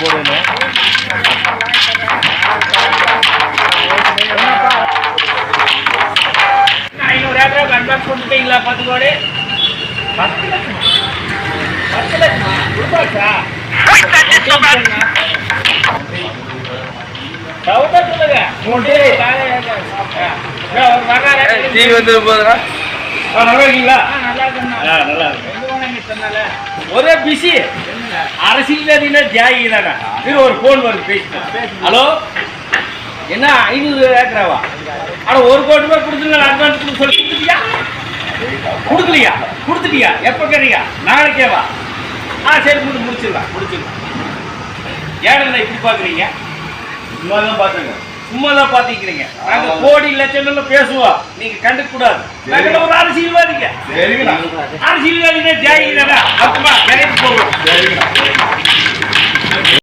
போடணும். ₹500 அட்வான்ஸ் கொடுத்துட்டீங்களா? 10 கோடி 10 லட்சமா? 10 லட்சமா கொடுத்தாச்சா? சொல்லுங்க. ஒரே பிஸி அரசியல் தியாகி தானே. ஒரு போன் வருது பேசினேன். ஹலோ, என்ன 500 ஏக்கராவா? ஆனா 1 கோடி ரூபாய் கொடுத்துருங்க அட்வான்ஸ் கொடுக்க சொல்லி கொடுத்துட்டியா? கொடுக்கலையா? கொடுத்துட்டியா? எப்போ கேட்டீங்க? நாளைக்கேவா? சரி முடிச்சிடலாம். ஏன் இப்படி பாக்குறீங்க? சும்மாதான் பாத்துங்க. சும்மாதான் பாத்துக்கிறீங்க. நாங்க கோடி லட்சம் பேசுவோம், நீங்க கண்டுக்க கூடாது. நாங்க ஒரு அரசியல்வாதிங்க. சரிங்களா? அரசியல்வாதிங்க தியாகிங்க. அப்பமா எனக்கு போகும்.